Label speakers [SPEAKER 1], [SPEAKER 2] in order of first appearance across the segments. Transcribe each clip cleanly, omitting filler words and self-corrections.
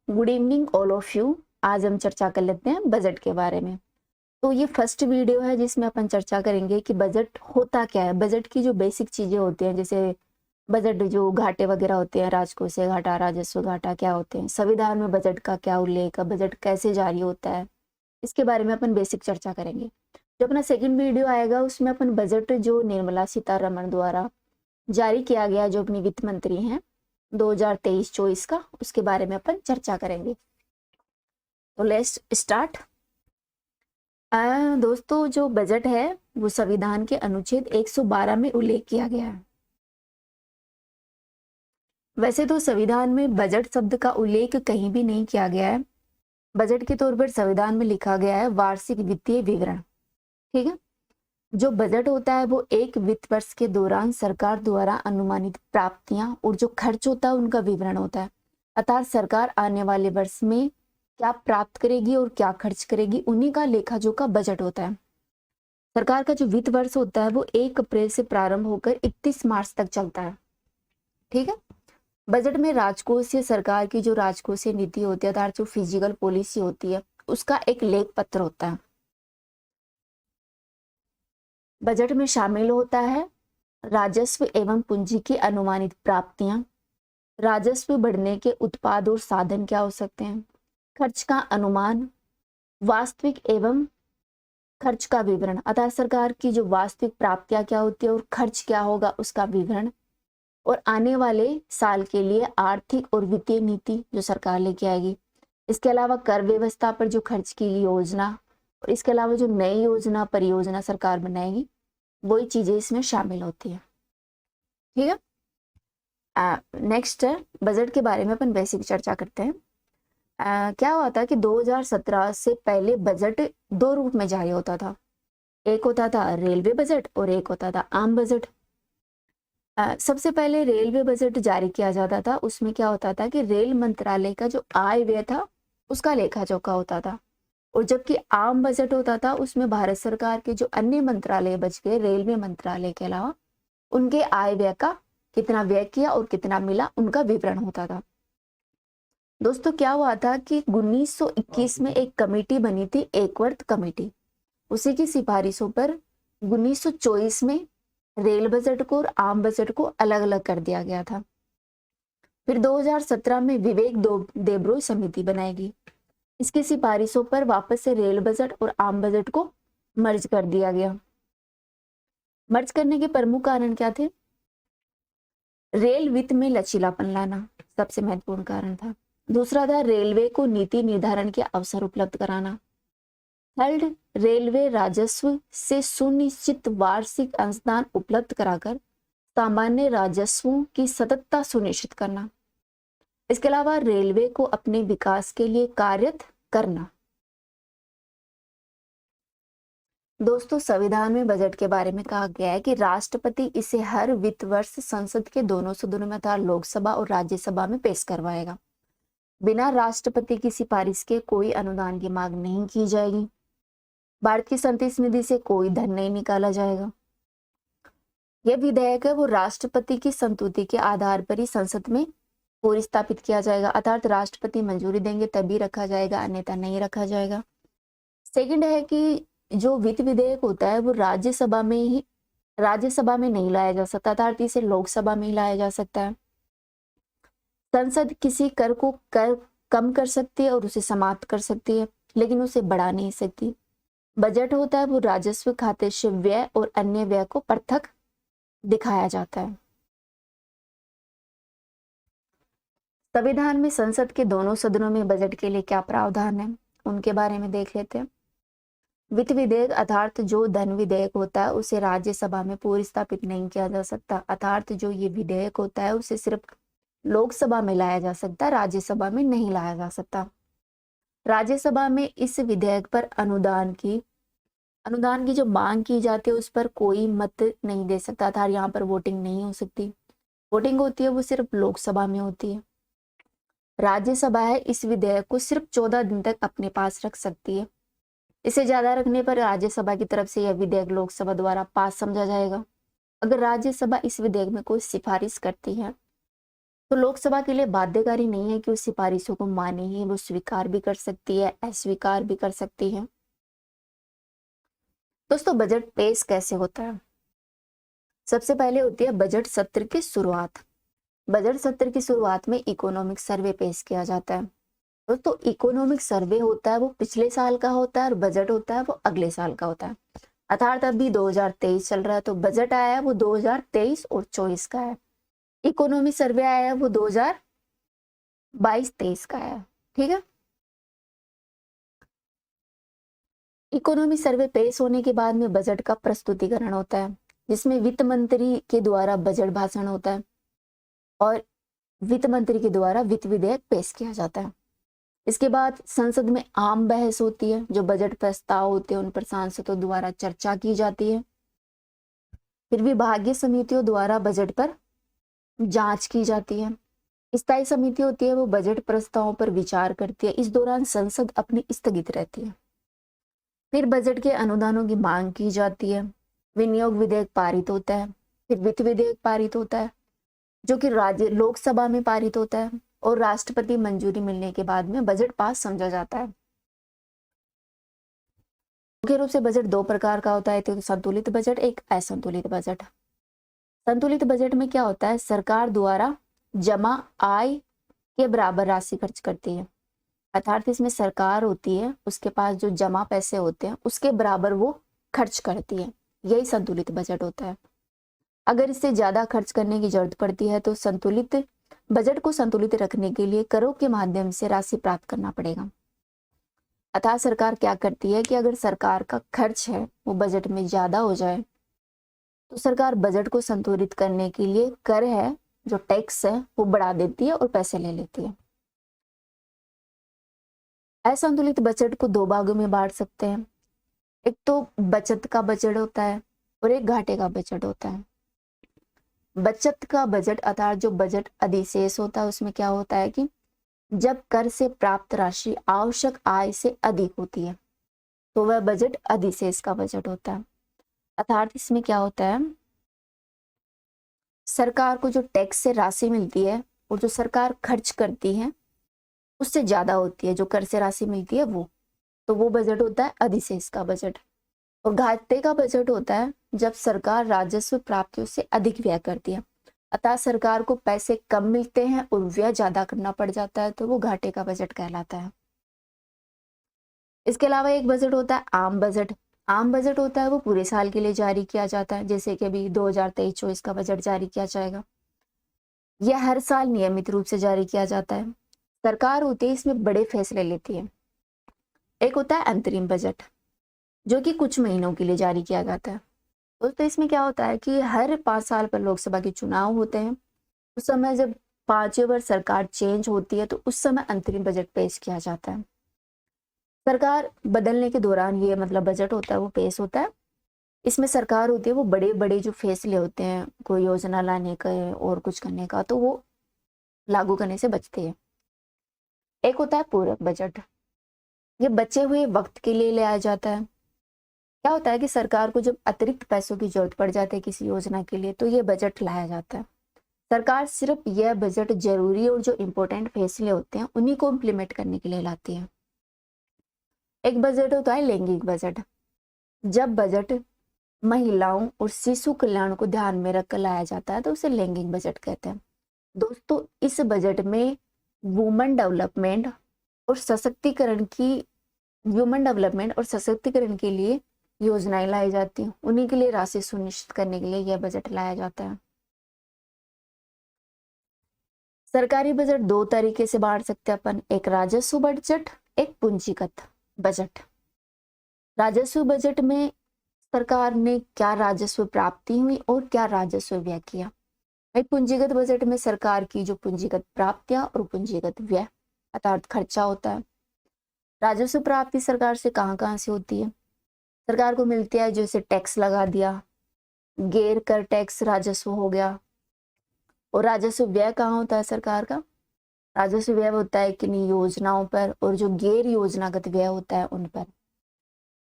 [SPEAKER 1] Good evening all of you. आज हम चर्चा कर लेते हैं बजट के बारे में। तो ये फर्स्ट वीडियो है जिसमें अपन चर्चा करेंगे कि बजट होता क्या है। बजट की जो बेसिक चीजें होती हैं, जैसे बजट जो घाटे वगैरह होते हैं, राजकोषीय घाटा, राजस्व घाटा क्या होते हैं, संविधान में बजट का क्या उल्लेख है, बजट कैसे जारी होता है, इसके बारे में अपन बेसिक चर्चा करेंगे। जो अपना सेकंड वीडियो आएगा उसमें अपन बजट जो निर्मला सीतारमण द्वारा जारी किया गया, जो अपनी वित्त मंत्री हैं 2023-24 का, उसके बारे में अपन चर्चा करेंगे। तो लेट्स स्टार्ट। दोस्तों, जो बजट है वो संविधान के अनुच्छेद 112 में उल्लेख किया गया है। वैसे तो संविधान में बजट शब्द का उल्लेख कहीं भी नहीं किया गया है। बजट के तौर पर संविधान में लिखा गया है वार्षिक वित्तीय विवरण। ठीक है। जो बजट होता है वो एक वित्त वर्ष के दौरान सरकार द्वारा अनुमानित प्राप्तियां और जो खर्च होता है उनका विवरण होता है। अर्थात सरकार आने वाले वर्ष में क्या प्राप्त करेगी और क्या खर्च करेगी, उन्हीं का लेखा जोखा बजट होता है। सरकार का जो वित्त वर्ष होता है वो 1 अप्रैल से प्रारंभ होकर 31 मार्च तक चलता है। ठीक है। बजट में राजकोषीय सरकार की जो राजकोषीय नीति होती है, अर्थात जो फिजिकल पॉलिसी होती है, उसका एक लेख पत्र होता है। बजट में शामिल होता है राजस्व एवं पूंजी की अनुमानित प्राप्तियां, राजस्व बढ़ने के उत्पाद और साधन क्या हो सकते हैं, खर्च का अनुमान, वास्तविक एवं खर्च का विवरण, अर्थात सरकार की जो वास्तविक प्राप्तियां क्या होती है और खर्च क्या होगा उसका विवरण, और आने वाले साल के लिए आर्थिक और वित्तीय नीति जो सरकार लेके आएगी। इसके अलावा कर व्यवस्था पर जो खर्च की योजना, और इसके अलावा जो नई योजना परियोजना सरकार बनाएगी, वही चीजें इसमें शामिल होती है। ठीक है। नेक्स्ट बजट के बारे में अपन बेसिक चर्चा करते हैं। क्या हुआ था कि 2017 से पहले बजट 2 रूप में जारी होता था। एक होता था रेलवे बजट और एक होता था आम बजट। सबसे पहले रेलवे बजट जारी किया जाता था। उसमें क्या होता था कि रेल मंत्रालय का जो आय व्यय था उसका लेखा जोखा होता था। और जबकि आम बजट होता था उसमें भारत सरकार के जो अन्य मंत्रालय बच गए रेलवे मंत्रालय के अलावा, उनके आय व्यय का कितना व्यय किया और कितना मिला उनका विवरण होता था। दोस्तों, क्या हुआ था कि 1921 में एक कमेटी बनी थी, एकवर्थ कमेटी। उसी की सिफारिशों पर 1924 में रेल बजट को और आम बजट को अलग अलग कर दिया गया था। फिर 2017 में विवेक देब्रोय समिति बनाएगी। इसकी सिफारिशों पर वापस से रेल बजट और आम बजट को मर्ज कर दिया गया। मर्ज करने के प्रमुख कारण क्या थे? रेल वित्त में लचीलापन लाना सबसे महत्वपूर्ण कारण था। दूसरा था रेलवे को नीति निर्धारण के अवसर उपलब्ध कराना। थर्ड, रेलवे राजस्व से सुनिश्चित वार्षिक अंशदान उपलब्ध कराकर सामान्य राजस्वों की सततता सुनिश्चित करना। इसके अलावा रेलवे को अपने विकास के लिए कार्यरत करना। दोस्तों, संविधान में बजट के बारे में कहा गया है कि राष्ट्रपति इसे हर वित्त वर्ष संसद के दोनों सदनों में अर्थात लोकसभा और राज्यसभा में पेश करवाएगा। बिना राष्ट्रपति की सिफारिश के कोई अनुदान की मांग नहीं की जाएगी। भारत की संतुष्ट निधि से कोई धन नहीं निकाला जाएगा। यह विधेयक है वो राष्ट्रपति की संतुति के आधार पर ही संसद में पूरी स्थापित किया जाएगा, अर्थात राष्ट्रपति मंजूरी देंगे तभी रखा जाएगा, अन्यथा नहीं रखा जाएगा। सेकंड है कि जो वित्त विधेयक होता है वो राज्यसभा में नहीं लाया जा सकता, अर्थात इसे लोकसभा में ही लाया जा सकता है। संसद किसी कर को कम कर सकती है और उसे समाप्त कर सकती है, लेकिन उसे बढ़ा नहीं सकती। बजट होता है वो राजस्व खाते से व्यय और अन्य व्यय को पृथक दिखाया जाता है। संविधान में संसद के दोनों सदनों में बजट के लिए क्या प्रावधान है उनके बारे में देख लेते हैं। वित्त विधेयक अर्थात जो धन विधेयक होता है उसे राज्यसभा में पूरी स्थापित नहीं किया जा सकता, अर्थात जो ये विधेयक होता है उसे सिर्फ लोकसभा में लाया जा सकता, राज्यसभा में नहीं लाया जा सकता। राज्यसभा में इस विधेयक पर अनुदान की जो मांग की जाती है उस पर कोई मत नहीं दे सकता था। यहाँ पर वोटिंग नहीं हो सकती। वोटिंग होती है वो सिर्फ लोकसभा में होती है। राज्यसभा है इस विधेयक को सिर्फ 14 दिन तक अपने पास रख सकती है। इसे ज्यादा रखने पर राज्यसभा की तरफ से यह विधेयक लोकसभा द्वारा पास समझा जाएगा। अगर राज्यसभा इस विधेयक में कोई सिफारिश करती है तो लोकसभा के लिए बाध्यकारी नहीं है कि उस सिफारिशों को माने ही, वो स्वीकार भी कर सकती है, अस्वीकार भी कर सकती है। दोस्तों बजट पेश कैसे होता है? सबसे पहले होती है बजट सत्र की शुरुआत। बजट सत्र की शुरुआत में इकोनॉमिक सर्वे पेश किया जाता है। दोस्तों इकोनॉमिक सर्वे होता है वो पिछले साल का होता है और बजट होता है वो अगले साल का होता है। अर्थात अभी 2023 चल रहा है तो बजट आया है वो 2023 और 24 का है। इकोनॉमी सर्वे आया है वो 2022-23 का है। ठीक है। इकोनॉमी सर्वे पेश होने के बाद में बजट का प्रस्तुतिकरण होता है, जिसमें वित्त मंत्री के द्वारा बजट भाषण होता है और वित्त मंत्री के द्वारा वित्त विधेयक पेश किया जाता है। इसके बाद संसद में आम बहस होती है, जो बजट प्रस्ताव होते हैं उन पर सांसदों द्वारा चर्चा की जाती है। फिर विभागीय समितियों द्वारा बजट पर जांच की जाती है। स्थायी समिति होती है वो बजट प्रस्तावों पर विचार करती है। इस दौरान संसद अपनी स्थगित रहती है। फिर बजट के अनुदानों की मांग की जाती है। विनियोग विधेयक पारित होता है। फिर वित्त विधेयक पारित होता है, जो कि राज्य लोकसभा में पारित होता है और राष्ट्रपति मंजूरी मिलने के बाद में बजट पास समझा जाता है। मुख्य रूप से बजट दो प्रकार का होता है, तो संतुलित बजट, एक असंतुलित बजट। संतुलित बजट में क्या होता है, सरकार द्वारा जमा आय के बराबर राशि खर्च करती है। अर्थात इसमें सरकार होती है, उसके पास जो जमा पैसे होते हैं उसके बराबर वो खर्च करती है। यही संतुलित बजट होता है। अगर इससे ज्यादा खर्च करने की जरूरत पड़ती है तो संतुलित बजट को संतुलित रखने के लिए करों के माध्यम से राशि प्राप्त करना पड़ेगा। अर्थात सरकार क्या करती है कि अगर सरकार का खर्च है वो बजट में ज्यादा हो जाए तो सरकार बजट को संतुलित करने के लिए कर है, जो टैक्स है, वो बढ़ा देती है और पैसे ले लेती है। असंतुलित बजट को दो भागों में बांट सकते हैं। एक तो बचत का बजट होता है और एक घाटे का बजट होता है। बचत का बजट अर्थात जो बजट अधिशेष होता है उसमें क्या होता है कि जब कर से प्राप्त राशि आवश्यक आय से अधिक होती है तो वह बजट अधिशेष का बजट होता है। अर्थात इसमें क्या होता है, सरकार को जो टैक्स से राशि मिलती है और जो सरकार खर्च करती है उससे ज्यादा होती है जो कर से राशि मिलती है वो, तो वो बजट होता है अधिशेष का बजट। और घाटे का बजट होता है जब सरकार राजस्व प्राप्तियों से अधिक व्यय करती है, अर्थात सरकार को पैसे कम मिलते हैं और व्यय ज्यादा करना पड़ जाता है, तो वो घाटे का बजट कहलाता है। इसके अलावा एक बजट होता है आम बजट। आम बजट होता है वो पूरे साल के लिए जारी किया जाता है, जैसे कि अभी 2023-24 का बजट जारी किया जाएगा। यह हर साल नियमित रूप से जारी किया जाता है। सरकार होती है इसमें बड़े फैसले लेती है। एक होता है अंतरिम बजट, जो कि कुछ महीनों के लिए जारी किया जाता है। तो इसमें क्या होता है कि हर 5 साल पर लोकसभा के चुनाव होते हैं, उस समय जब 5वें बार सरकार चेंज होती है तो उस समय अंतरिम बजट पेश किया जाता है। सरकार बदलने के दौरान ये मतलब बजट होता है वो पेश होता है। इसमें सरकार होती है वो बड़े बड़े जो फैसले होते हैं कोई योजना लाने का और कुछ करने का, तो वो लागू करने से बचती है। एक होता है पूरक बजट। ये बचे हुए वक्त के लिए लाया जाता है। क्या होता है कि सरकार को जब अतिरिक्त पैसों की जरूरत पड़ जाती है किसी योजना के लिए तो ये बजट लाया जाता है। सरकार सिर्फ यह बजट जरूरी और जो इम्पोर्टेंट फैसले होते हैं उन्हीं को इम्प्लीमेंट करने के लिए लाती है। एक बजट होता है लैंगिक बजट। जब बजट महिलाओं और शिशु कल्याण को ध्यान में रखकर लाया जाता है तो उसे लैंगिक बजट कहते हैं। दोस्तों इस बजट में वुमेन डेवलपमेंट और सशक्तिकरण के लिए योजनाएं लाई जाती हैं, उन्हीं के लिए राशि सुनिश्चित करने के लिए यह बजट लाया जाता है। सरकारी बजट दो तरीके से बांट सकते हैं अपन, एक राजस्व बजट, एक पूंजीगत बजट। राजस्व बजट में सरकार ने क्या राजस्व प्राप्ति हुई और क्या राजस्व व्यय किया। पूंजीगत बजट में सरकार की जो पूंजीगत प्राप्तियां और पूंजीगत व्यय अर्थात खर्चा होता है। राजस्व प्राप्ति सरकार से कहाँ से होती है, सरकार को मिलती है जैसे टैक्स लगा दिया, गैर कर टैक्स राजस्व हो गया। और राजस्व व्यय कहाँ होता है सरकार का, राजस्व व्यय होता है किन्हीं योजनाओं पर और जो गैर योजनागत व्यय होता है उन पर।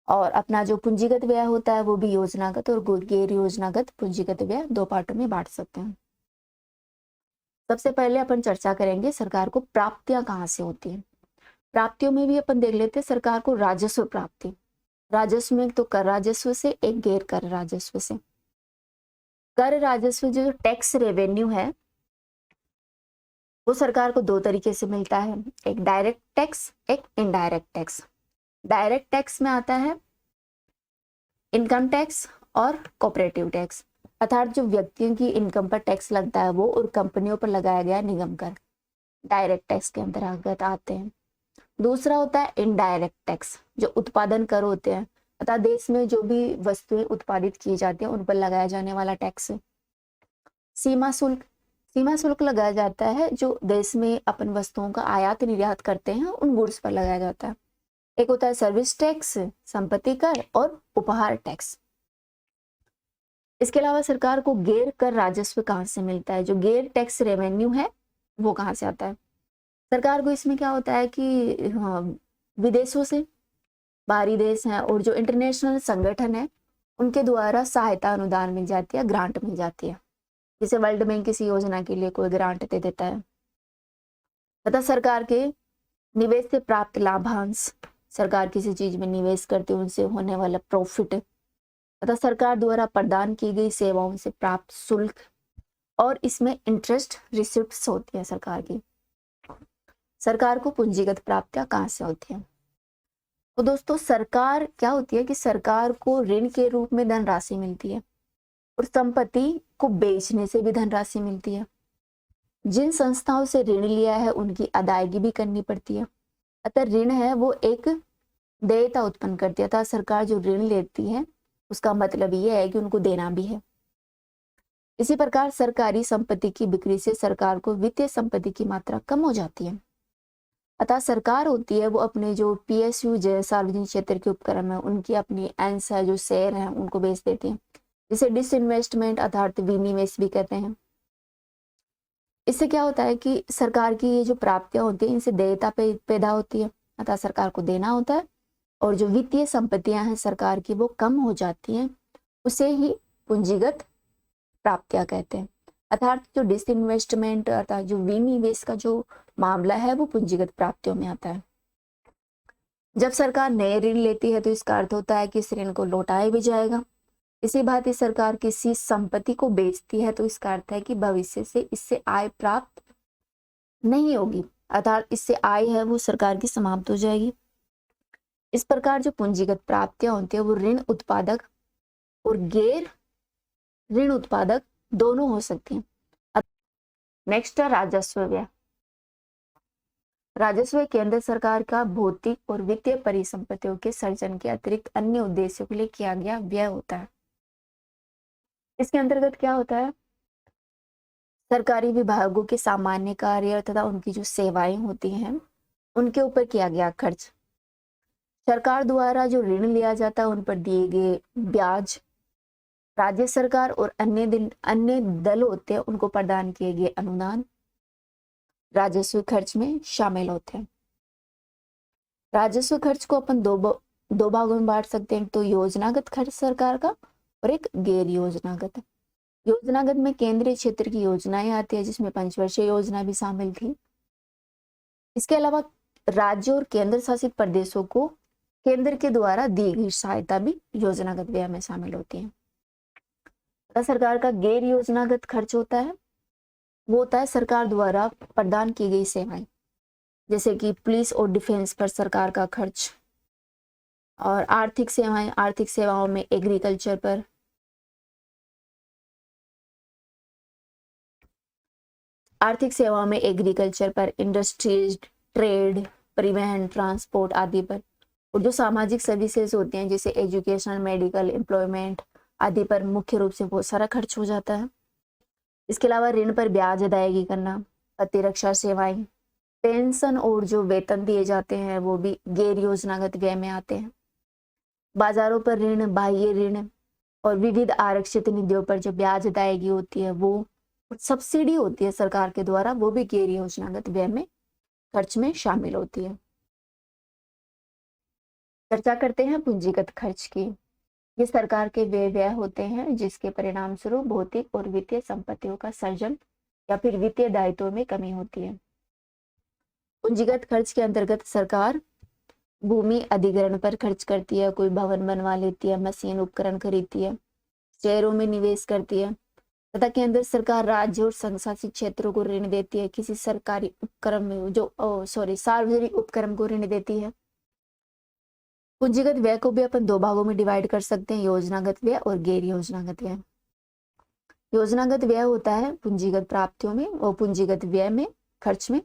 [SPEAKER 1] और अपना जो पूंजीगत व्यय होता है वो भी योजनागत और गैर योजनागत पूंजीगत व्यय दो पार्टों में बांट सकते हैं। सबसे पहले अपन चर्चा करेंगे सरकार को प्राप्तियां कहाँ से होती हैं। प्राप्तियों में भी अपन देख लेते हैं सरकार को राजस्व प्राप्ति। राजस्व में तो कर राजस्व से, एक गैर कर राजस्व से। कर राजस्व जो टैक्स रेवेन्यू है वो सरकार को दो तरीके से मिलता है, एक डायरेक्ट टैक्स, एक इनडायरेक्ट टैक्स। डायरेक्ट टैक्स में आता है इनकम टैक्स और कॉपरेटिव टैक्स, अर्थात जो व्यक्तियों की इनकम पर टैक्स लगता है वो और कंपनियों पर लगाया गया निगम कर डायरेक्ट टैक्स के अंतर्गत आते हैं। दूसरा होता है इनडायरेक्ट टैक्स, जो उत्पादन कर होते हैं, अर्थात देश में जो भी वस्तुएं उत्पादित की जाती हैं उन पर लगाया जाने वाला टैक्स। सीमा शुल्क, सीमा शुल्क लगाया जाता है जो देश में अपन वस्तुओं का आयात निर्यात करते हैं उन गुड्स पर लगाया जाता है। एक होता है सर्विस टैक्स, संपत्ति कर और उपहार टैक्स। इसके अलावा सरकार को गैर कर राजस्व कहाँ से मिलता है, जो गैर टैक्स रेवेन्यू है वो कहाँ से आता है। सरकार को इसमें क्या होता है कि हाँ, विदेशों से, बाहरी देश हैं और जो इंटरनेशनल संगठन है उनके द्वारा सहायता अनुदान मिल जाती है, ग्रांट मिल जाती है। जैसे वर्ल्ड बैंक किसी योजना के लिए कोई ग्रांट दे देता है। तथा सरकार के निवेश से प्राप्त लाभांश, सरकार किसी चीज में निवेश करती है उनसे होने वाला प्रॉफिट, तथा सरकार द्वारा प्रदान की गई सेवाओं से प्राप्त शुल्क, और इसमें इंटरेस्ट रिसिप्ट्स होती है सरकार की। सरकार को पूंजीगत प्राप्तियां कहाँ से होती हैं? तो दोस्तों सरकार क्या होती है कि सरकार को ऋण के रूप में धनराशि मिलती है और संपत्ति को बेचने से भी धनराशि मिलती है। जिन संस्थाओं से ऋण लिया है उनकी अदायगी भी करनी पड़ती है, अतः ऋण है वो एक देयता उत्पन्न करती है। अतः सरकार जो ऋण लेती है उसका मतलब ये है कि उनको देना भी है। इसी प्रकार सरकारी संपत्ति की बिक्री से सरकार को वित्तीय संपत्ति की मात्रा कम हो जाती है। अतः सरकार होती है वो अपने जो PSU जैसे सार्वजनिक क्षेत्र के उपक्रम है उनकी अपनी अंश है जो शेयर है उनको बेच देती है, जिसे डिसइन्वेस्टमेंट अर्थात विनिवेश भी कहते हैं। इससे क्या होता है कि सरकार की ये जो प्राप्तियां होती है इनसे देयता पैदा होती है, अतः सरकार को देना होता है, और जो वित्तीय संपत्तियां हैं सरकार की वो कम हो जाती हैं, उसे ही पूंजीगत प्राप्तियां कहते हैं। अर्थात जो डिसइन्वेस्टमेंट अर्थात जो विनिवेश का जो मामला है वो पूंजीगत प्राप्तियों में आता है। जब सरकार नए ऋण लेती है तो इसका अर्थ होता है कि इस ऋण को लौटाया भी जाएगा। इसी भांति सरकार किसी संपत्ति को बेचती है तो इसका अर्थ है कि भविष्य से इससे आय प्राप्त नहीं होगी, अर्थात इससे आय है वो सरकार की समाप्त हो जाएगी। इस प्रकार जो पूंजीगत प्राप्तियां होती है वो ऋण उत्पादक और गैर ऋण उत्पादक दोनों हो सकती हैं। नेक्स्ट है राजस्व व्यय। राजस्व केंद्र सरकार का भौतिक और वित्तीय परिसंपत्तियों के सर्जन के अतिरिक्त अन्य उद्देश्यों के लिए किया गया व्यय होता है। इसके अंतर्गत क्या होता है, सरकारी विभागों के सामान्य कार्य तथा उनकी जो सेवाएं होती हैं उनके ऊपर किया गया खर्च, सरकार द्वारा जो ऋण लिया जाता है उन पर दिए गए ब्याज, राज्य सरकार और अन्य दल होते हैं उनको प्रदान किए गए अनुदान राजस्व खर्च में शामिल होते हैं। राजस्व खर्च को अपन दो भागों में बांट सकते हैं, तो योजनागत खर्च सरकार का और एक गैर योजनागत। योजनागत में केंद्रीय क्षेत्र की योजनाएं आती है जिसमें पंचवर्षीय योजना भी शामिल थी। इसके अलावा राज्य और केंद्र शासित प्रदेशों को केंद्र के द्वारा दी गई सहायता भी योजनागत व्यय में शामिल होती है। सरकार का गैर योजनागत खर्च होता है वो होता है सरकार द्वारा प्रदान की गई सेवाएं, जैसे कि पुलिस और डिफेंस पर सरकार का खर्च, और आर्थिक सेवाएं, आर्थिक सेवाओं में एग्रीकल्चर पर, इंडस्ट्रीज, ट्रेड, परिवहन, ट्रांसपोर्ट आदि पर, और जो सामाजिक सर्विसेज होती हैं जैसे एजुकेशनल, मेडिकल, एम्प्लॉयमेंट आदि पर मुख्य रूप से बहुत सारा खर्च हो जाता है। इसके अलावा ऋण पर ब्याज अदायगी करना, प्रतिरक्षा सेवाएं, पेंशन और जो वेतन दिए जाते हैं वो भी गैर योजनागत व्यय में आते हैं। बाजारों पर ऋण, बाह्य ऋण और विविध आरक्षित निधियों पर जो ब्याज अदायगी होती है वो, और सब्सिडी होती है सरकार के द्वारा, वो भी गैर योजनागत व्यय में खर्च में शामिल होती है। चर्चा करते हैं पूंजीगत खर्च की। ये सरकार के व्यय होते हैं जिसके परिणाम स्वरूप भौतिक और वित्तीय संपत्तियों का सर्जन या फिर वित्तीय दायित्वों में कमी होती है। पूंजीगत खर्च के अंतर्गत सरकार भूमि अधिग्रहण पर खर्च करती है, कोई भवन बनवा लेती है, मशीन उपकरण खरीदती है, शेयरों में निवेश करती है, तथा केंद्र सरकार राज्य और संघ शासित क्षेत्रों को ऋण देती है, किसी सरकारी उपक्रम में सार्वजनिक उपक्रम को ऋण देती है। पूंजीगत व्यय को भी अपन दो भागों में डिवाइड कर सकते हैं, योजनागत व्यय और गैर योजनागत व्यय। योजनागत व्यय होता है पूंजीगत प्राप्तियों में और पूंजीगत व्यय में, खर्च में,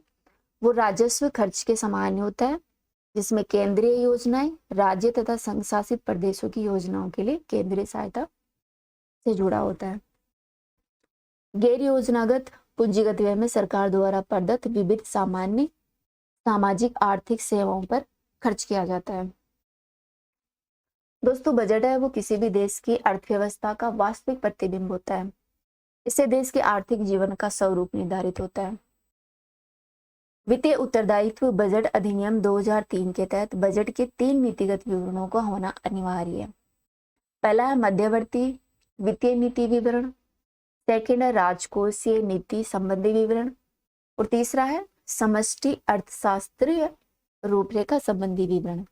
[SPEAKER 1] वो राजस्व खर्च के समान होता है, जिसमें केंद्रीय योजनाएं राज्य तथा संघ शासित प्रदेशों की योजनाओं के लिए केंद्रीय सहायता से जुड़ा होता है। गैर योजनागत पूंजीगत व्यय में सरकार द्वारा प्रदत्त विविध सामान्य सामाजिक आर्थिक सेवाओं पर खर्च किया जाता है। दोस्तों, बजट है वो किसी भी देश की अर्थव्यवस्था का वास्तविक प्रतिबिंब होता है। इससे देश के आर्थिक जीवन का स्वरूप निर्धारित होता है। वित्तीय उत्तरदायित्व बजट अधिनियम 2003 के तहत बजट के 3 नीतिगत विवरणों का होना अनिवार्य है। पहला है मध्यवर्ती वित्तीय नीति विवरण, सेकेंड है राजकोषीय नीति संबंधी विवरण और तीसरा है समष्टि अर्थशास्त्रीय रूपरेखा संबंधी विवरण।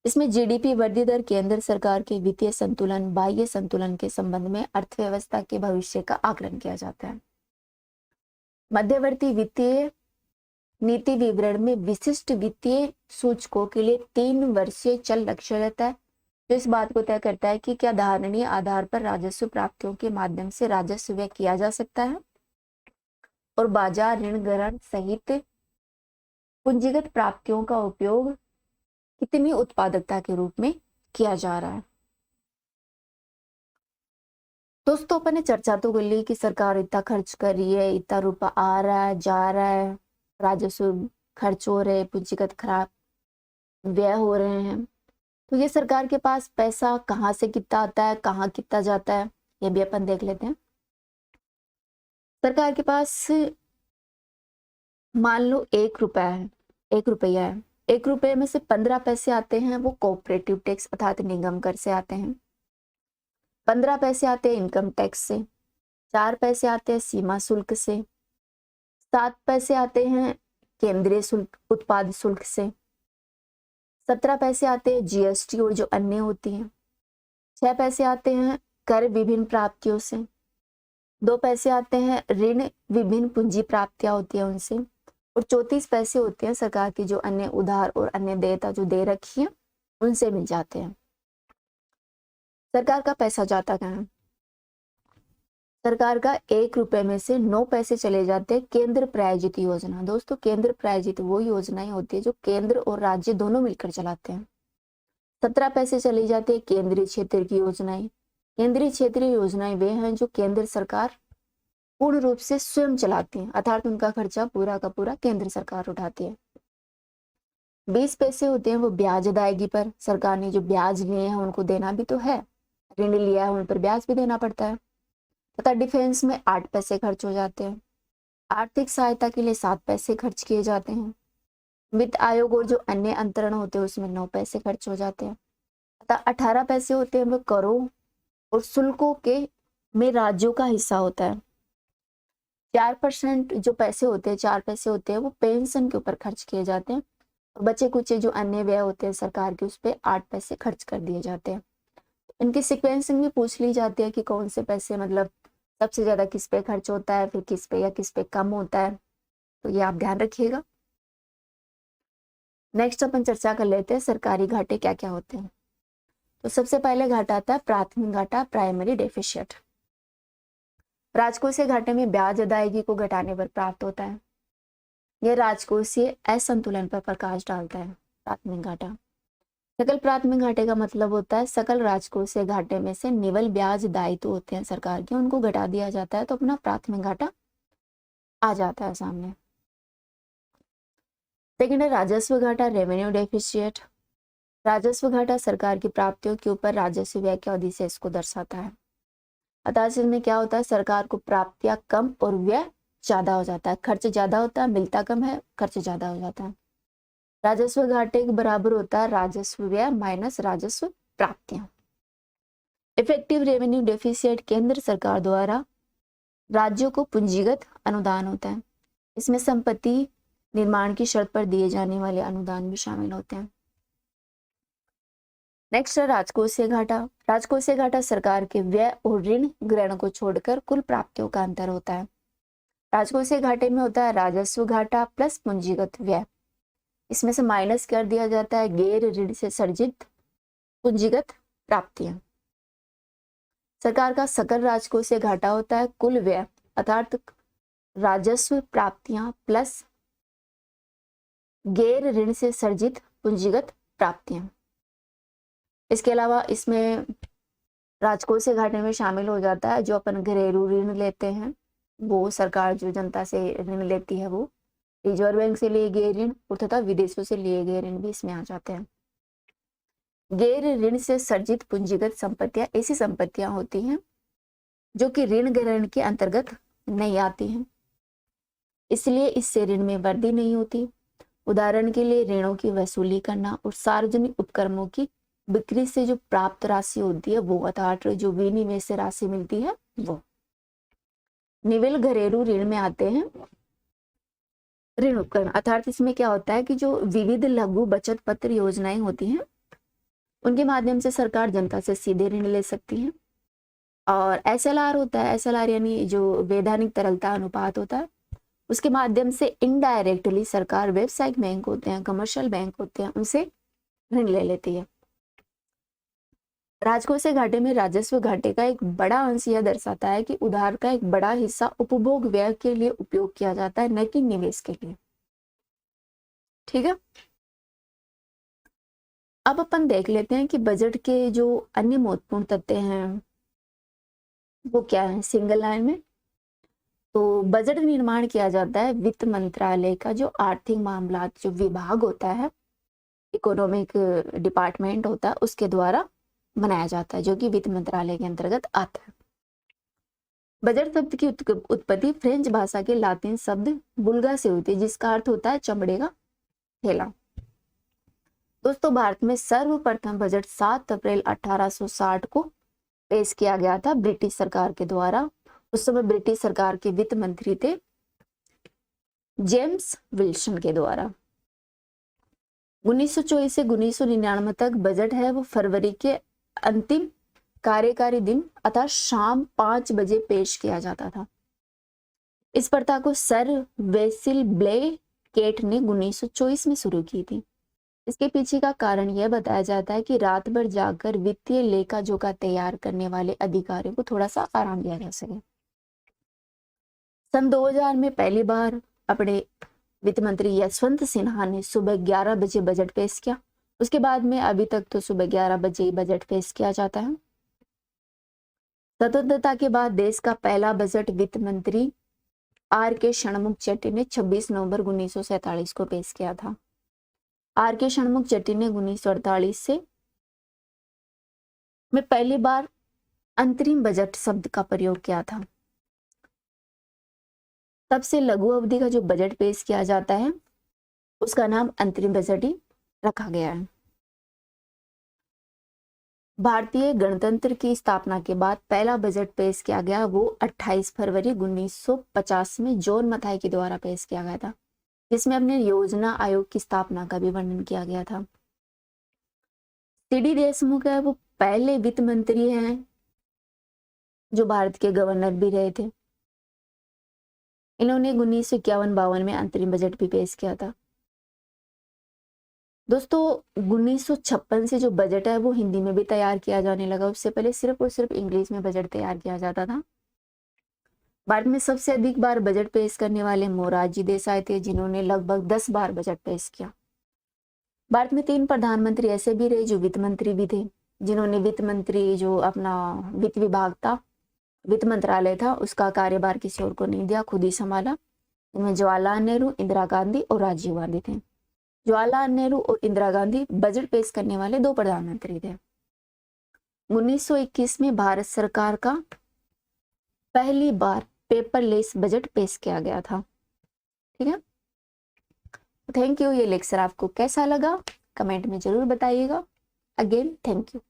[SPEAKER 1] इसमें जीडीपी वृद्धि दर, केंद्र सरकार के वित्तीय संतुलन, बाह्य संतुलन के संबंध में अर्थव्यवस्था के भविष्य का आकलन किया जाता है। मध्यवर्ती वित्तीय नीति विवरण में विशिष्ट वित्तीय सूचकों के लिए 3 वर्षीय चल लक्ष्य रहता है, जो इस बात को तय करता है कि क्या धारणीय आधार पर राजस्व प्राप्तियों के माध्यम से राजस्व व्यय किया जा सकता है और बाजार ऋण ग्रहण सहित पूंजीगत प्राप्तियों का उपयोग कितनी उत्पादकता के रूप में किया जा रहा है। दोस्तों, अपन ने चर्चा तो कर ली कि सरकार इतना खर्च कर रही है, इतना रुपया आ रहा है, जा रहा है, राजस्व खर्च हो रहे, पूंजीगत खराब व्यय हो रहे हैं। तो ये सरकार के पास पैसा कहाँ से कितना आता है, कहाँ कितना जाता है, ये भी अपन देख लेते हैं। सरकार के पास मान लो 1 रुपया है, 1 रुपया है, 1 रुपये में से 15 पैसे आते हैं वो कोऑपरेटिव टैक्स अर्थात निगम कर से आते हैं, 15 पैसे आते हैं इनकम टैक्स से, 4 पैसे आते हैं सीमा शुल्क से, 7 पैसे आते हैं केंद्रीय शुल्क उत्पाद शुल्क से, 17 पैसे आते हैं जीएसटी और जो अन्य होती हैं, 6 पैसे आते हैं कर विभिन्न प्राप्तियों से, 2 पैसे आते हैं ऋण विभिन्न पूंजी प्राप्तियां होती है उनसे, और 34 पैसे होते हैं सरकार की जो अन्य उधार और अन्य देयता जो दे रखी है उनसे मिल जाते हैं। सरकार का पैसा जाता कहाँ है? सरकार का 1 रुपए में से 9 पैसे चले जाते हैं केंद्र प्रायोजित योजना। दोस्तों, केंद्र प्रायोजित वो योजनाएं होती है जो केंद्र और राज्य दोनों मिलकर चलाते हैं। 17 पैसे चली जाती है केंद्रीय क्षेत्र की योजनाएं। केंद्रीय क्षेत्रीय योजनाएं वे हैं जो केंद्र सरकार पूर्ण रूप से स्वयं चलाती है, अर्थात उनका खर्चा पूरा का पूरा केंद्र सरकार उठाती है। 20 पैसे होते हैं वो ब्याज अदायगी पर, सरकार ने जो ब्याज लिए हैं उनको देना भी तो है, ऋण लिया है उन पर ब्याज भी देना पड़ता है। तथा डिफेंस में 8 पैसे खर्च हो जाते हैं। आर्थिक सहायता के लिए 7 पैसे खर्च किए जाते हैं। वित्त आयोग और जो अन्य अंतरण होते हैं उसमें 9 पैसे खर्च हो जाते हैं। तथा 18 पैसे होते हैं वो करों और शुल्कों के में राज्यों का हिस्सा होता है। 4% जो पैसे होते हैं, 4 पैसे होते हैं वो पेंशन के ऊपर खर्च किए जाते हैं, और बचे कुछ जो अन्य व्यय होते हैं सरकार के उस पर 8 पैसे खर्च कर दिए जाते हैं। इनकी सिक्वेंसिंग भी पूछ ली जाती है कि कौन से पैसे मतलब सबसे ज्यादा किस पे खर्च होता है, फिर किस पे या किस पे कम होता है, तो ये आप ध्यान रखिएगा। नेक्स्ट अपन चर्चा कर लेते हैं सरकारी घाटे क्या क्या होते हैं। तो सबसे पहले घाटा आता है प्राथमिक घाटा, प्राइमरी डेफिशिएट। राजकोषीय घाटे में ब्याज अदायगी को घटाने पर प्राप्त होता है। यह राजकोषीय असंतुलन पर प्रकाश डालता है। प्राथमिक घाटा, सकल प्राथमिक घाटे का मतलब होता है सकल राजकोषीय घाटे में से निवल ब्याज दायित्व होते हैं सरकार के, उनको घटा दिया जाता है तो अपना प्राथमिक घाटा आ जाता है सामने। सेकेंड है राजस्व घाटा, रेवेन्यू डेफिशिएट। राजस्व घाटा सरकार की प्राप्तियों के ऊपर राजस्व व्यय के अधिशेष को दर्शाता है। अतः इसमें क्या होता है, सरकार को प्राप्तियां कम और व्यय ज्यादा हो जाता है, खर्च ज्यादा होता है, मिलता कम है, खर्च ज्यादा हो जाता है। राजस्व घाटे के बराबर होता है राजस्व व्यय माइनस राजस्व प्राप्तियां। इफेक्टिव रेवेन्यू डेफिसिट केंद्र सरकार द्वारा राज्यों को पूंजीगत अनुदान होता है। इसमें संपत्ति निर्माण की शर्त पर दिए जाने वाले अनुदान भी शामिल होते हैं। नेक्स्ट है राजकोषीय घाटा। राजकोषीय घाटा सरकार के व्यय और ऋण ग्रहण को छोड़कर कुल प्राप्तियों का अंतर होता है। राजकोषीय घाटे में होता है राजस्व घाटा प्लस पूंजीगत व्यय। इसमें से माइनस कर दिया जाता है गैर ऋण से सर्जित पूंजीगत प्राप्तियां। सरकार का सकल राजकोषीय घाटा होता है कुल व्यय अर्थात राजस्व प्राप्तियां प्लस गैर ऋण से सर्जित पूंजीगत प्राप्तियां। इसके अलावा इसमें राजकोषीय घाटे में शामिल हो जाता है जो अपन घरेलू ऋण लेते हैं, वो सरकार जो जनता से ऋण लेती है वो, रिजर्व बैंक से लिए गए ऋण और तथा विदेशों से लिए गए ऋण भी इसमें आ जाते हैं। गैर ऋण से सर्जित पूंजीगत संपत्तियां ऐसी संपत्तियां होती हैं जो कि ऋण ग्रहण के अंतर्गत नहीं आती हैं, इसलिए इससे ऋण में वृद्धि नहीं होती। उदाहरण के लिए ऋणों की वसूली करना और सार्वजनिक उपक्रमों की बिक्री से जो प्राप्त राशि होती है वो अर्थात जो विनिमय से राशि मिलती है वो। निविल घरेलू ऋण में आते हैं ऋण उपकरण अर्थात इसमें क्या होता है कि जो विविध लघु बचत पत्र योजनाएं होती हैं उनके माध्यम से सरकार जनता से सीधे ऋण ले सकती है। और एसएलआर होता है, एसएलआर यानी जो वैधानिक तरलता अनुपात होता है, उसके माध्यम से इनडायरेक्टली सरकार व्यावसायिक बैंक होते हैं, कमर्शियल बैंक होते हैं, उनसे ऋण ले लेती है। राजकोषीय घाटे में राजस्व घाटे का एक बड़ा अंश यह दर्शाता है कि उधार का एक बड़ा हिस्सा उपभोग व्यय के लिए उपयोग किया जाता है, न कि निवेश के लिए। ठीक है, अब अपन देख लेते हैं कि बजट के जो अन्य महत्वपूर्ण तथ्य हैं वो क्या है। सिंगल लाइन में तो बजट निर्माण किया जाता है वित्त मंत्रालय का जो आर्थिक मामला जो विभाग होता है, इकोनॉमिक डिपार्टमेंट होता है, उसके द्वारा बनाया जाता है, जो कि वित्त मंत्रालय के अंतर्गत आता है। बजट शब्द की उत्पत्ति फ्रेंच भाषा के लातिन शब्द बुल्गा से हुई थी, जिसका अर्थ होता है चमड़े का थैला। दोस्तों, भारत में सर्वप्रथम बजट 7 अप्रैल 1860 को पेश किया गया था ब्रिटिश सरकार के द्वारा। उस समय ब्रिटिश सरकार के वित्त मंत्री थे जेम्स विल्सन के द्वारा। 1924 से 1999 तक बजट है वो फरवरी के अंतिम कार्यकारी दिन अर्थात शाम 5 बजे पेश किया जाता था। इस प्रथा को सर वेसिल ब्लैकेट ने 1924 में शुरू की थी। इसके पीछे का कारण यह बताया जाता है कि रात भर जागकर वित्तीय लेखा जोखा तैयार करने वाले अधिकारियों को थोड़ा सा आराम दिया जा सके। सन 2000 में पहली बार अपने वित्त मंत्री यशवंत सिन्हा ने सुबह 11 बजे बजट पेश किया। उसके बाद में अभी तक तो सुबह 11 बजे ही बजट पेश किया जाता है। स्वतंत्रता के बाद देश का पहला बजट वित्त मंत्री आर.के. षणमुख चेट्टी ने 26 नवंबर 1947 को पेश किया था। आर.के. षणमुख चेट्टी ने 1948 से में पहली बार अंतरिम बजट शब्द का प्रयोग किया था। तब से लघु अवधि का जो बजट पेश किया जाता है उसका नाम अंतरिम बजट ही रखा गया है। भारतीय गणतंत्र की स्थापना के बाद पहला बजट पेश किया गया वो 28 फरवरी 1950 में जॉन मथाई के द्वारा पेश किया गया था, जिसमें अपने योजना आयोग की स्थापना का भी वर्णन किया गया था। सी.डी. देशमुख है वो पहले वित्त मंत्री हैं जो भारत के गवर्नर भी रहे थे। इन्होंने 1951-52 में अंतरिम बजट भी पेश किया था। दोस्तों, 1956 से जो बजट है वो हिंदी में भी तैयार किया जाने लगा। उससे पहले सिर्फ और सिर्फ इंग्लिश में बजट तैयार किया जाता था। भारत में सबसे अधिक बार बजट पेश करने वाले मोरारजी देसाई थे, जिन्होंने लगभग 10 बार बजट पेश किया। भारत में 3 प्रधानमंत्री ऐसे भी रहे जो वित्त मंत्री भी थे, जिन्होंने वित्त मंत्री जो अपना वित्त विभाग था, वित्त मंत्रालय था, उसका कार्यभार किसी और को नहीं दिया, खुद ही संभाला। इनमें जवाहरलाल नेहरू, इंदिरा गांधी और राजीव गांधी थे। जवाहरलाल नेहरू और इंदिरा गांधी बजट पेश करने वाले 2 प्रधानमंत्री थे। 1921 में भारत सरकार का पहली बार पेपरलेस बजट पेश किया गया था। ठीक है, थैंक यू। ये लेक्चर आपको कैसा लगा कमेंट में जरूर बताइएगा। Again thank you.